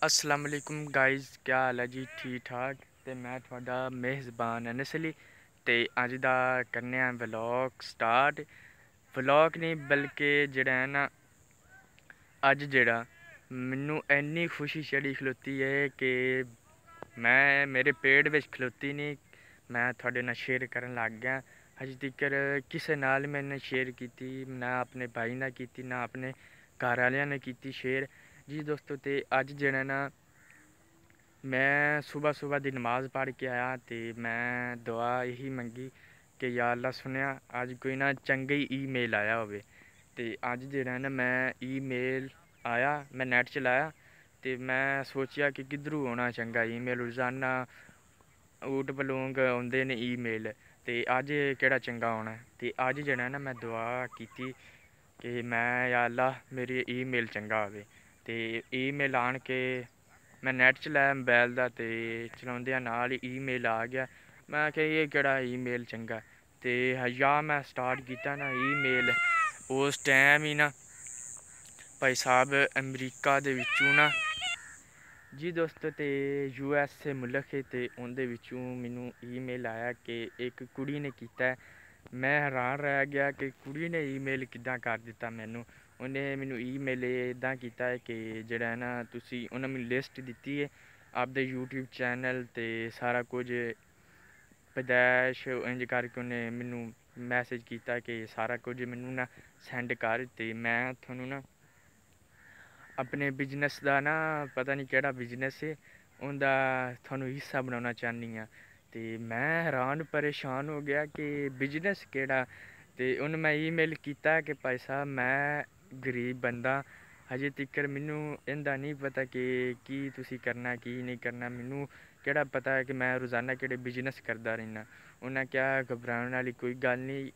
अस्सलाम वालेकुम गाइज़, क्या हाल है जी? ठीक ठाक। तो मैं थोड़ा मेज़बान अनसली ते अज दा करने आ व्लॉग स्टार्ट। व्लॉग नहीं बल्कि जेह्ड़ा है ना, अज जेह्ड़ा मैनू इन्नी खुशी चढ़ी खलोती है कि मैं मेरे पेट बिच खलोती नहीं, मैं थोड़े नाल शेयर करन लग गया। अज तकर किसे नाल मैंने शेयर कीती ना, अपने भाई नाल कीती ना अपने घर वालियां ने कीती शेयर जी दोस्तों। तो अज जेह्ड़ा ना, मैं सुबह सुबह दी नमाज़ पढ़ के आया तो मैं दुआ यही मंगी कि या अल्लाह सुनिया अज कोई ना चंगा ही ईमेल आया होवे। ते अज जेह्ड़ा ना मैं ईमेल आया, मैं नैट चलाया तो मैं सोचेआ कि किद्धरों औना चंगा ईमेल। रोज़ाना ऊट पलूंग औंदे न ईमेल, ते अज केह्ड़ा चंगा औना ऐ। ते अज जेह्ड़ा ना मैं दुआ कीती कि मैं या अल्लाह मेरी ईमेल चंगा आवे। ते ईमेल आन के मैं नैट चलाया मोबाइल दा ते चलाउंदे नाल ही ईमेल आ गया। मैं आखेआ एह् केह्ड़ा ईमेल चंगा ते या मैं स्टार्ट कीता ना ईमेल। उस टैम ही ना भाई साहब अमरीका दे विचों ना जी दोस्तों, ते USA मुल्क है ते उं'दे विचों मैनू ईमेल आया कि एक कुड़ी ने कीता है। मैं हैरान रह गया कि कुड़ी ने ईमेल किद्दां कर दित्ता मैनू। उन्हें मैनू ईमेल इदां कीता है कि जेह्ड़ा है ना तुसी, उन्हें मैनू लिस्ट दित्ती है आपदे यूट्यूब चैनल ते सारा कुछ पैदाइश इंज करके उन्हें मैनू मैसेज कीता कि सारा कुछ मैनू ना सेंड कर। ते मैं थुहानू ना अपने बिजनेस दा ना, पता नहीं केह्ड़ा बिजनेस है, उं'दा थुहानू हिस्सा बनाना चाह्न्नी आं। ते मैं हैरान परेशान हो गया कि बिजनेस केह्ड़ा। ते हून मैं ईमेल कीता कि भाई साहब मैं गरीब बंदा, अजें तक्कर मैनू इं'दा नहीं पता कि की तुसी करना की नहीं करना। मैनू केह्ड़ा पता है कि मैं रोज़ाना केह्ड़े बिजनेस करदा रैह्ना। उ'न्नै आखेआ घबराने आह्ली कोई गल्ल नहीं,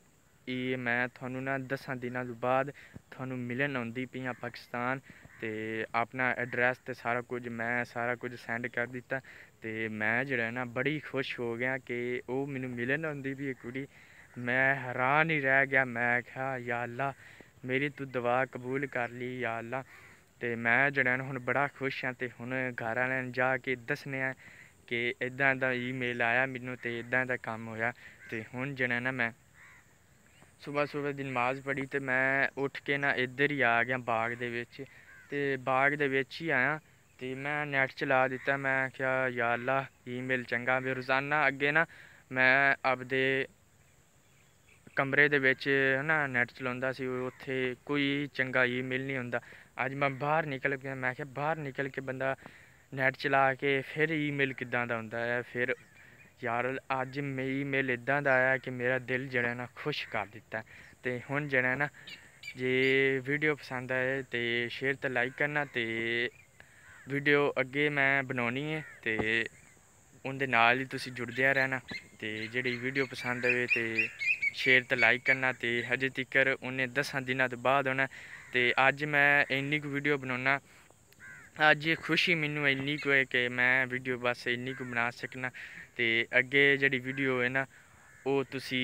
एह् मैं थुहानू ना 10 दिनां दे बाद थुहानू मिलन औंदी पई आं पाकिस्तान। ते अपना एड्रैस ते सारा कुछ मैं सारा कुछ सेंड कर दित्ता। ते मैं जेह्ड़ा है ना बड़ी खुश हो गया कि ओह् मैनू मिलन औंदी पई ऐ कुड़ी। मैं हैरान ही रह गया। मैं आखेआ या अल्लाह मेरी तू दुआ कबूल कर ली या अल्लाह। ते मैं जेह्ड़ा ना हुन बड़ा खुश आं। ते हुन घर आह्लें नूं जा के दस्सने आं कि इदां इदां ईमेल आया मैनू ते इदां इदां कम्म होएआ। ते हुन जेह्ड़ा ना मैं सुबह सुबह दी नमाज़ पढ़ी ते मैं उट्ठ के ना इद्धर ही आ गेआ बाग दे बिच। ते बाग दे बिच ही आया ते मैं नैट चला दित्ता। मैं आखेआ या अल्लाह ईमेल चंगा आवे। रोज़ाना अग्गें ना मैं आपदे कमरे दे बिच ना नैट चलांदा सी, उत्थे कोई चंगा ईमेल नहीं औंदा। अज्ज मैं बाहर निकल पेआ। मैं आखेआ बाहर निकल के बंदा नैट चला के फिर ईमेल किद्दां दा औंदा ऐ। फिर यार अज्ज ईमेल इदां दा आया कि मेरा दिल जेह्ड़ा ना खुश कर दित्ता। ते हुन जेह्ड़ा ना, जे वीडियो पसंद आए ते शेयर ते लाइक करना, ते वीडियो अग्गें मैं बनानी है ते उं'दे नाल ही तुसी जुड़दे रैह्ना। ते जेह्ड़ी वीडियो पसंद आवे ते शेयर ते लाइक करना। ते अजें तक्कर उ'नें 10 दिनां दे बाद औना। ते अज्ज मैं इन्नी क वीडियो बनाना, अज्ज खुशी मैनू इन्नी क है कि मैं वीडियो बस इन्नी क बना सकना। ते अग्गें जेह्ड़ी वीडियो है ना, ओह् तुसी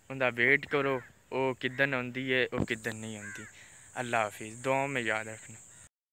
उं'दा वेट करो, ओह् किद्धन औंदी ऐ ओह् किद्धन नेईं औंदी। अल्लाह हाफिज़, दुआओं में याद रखना।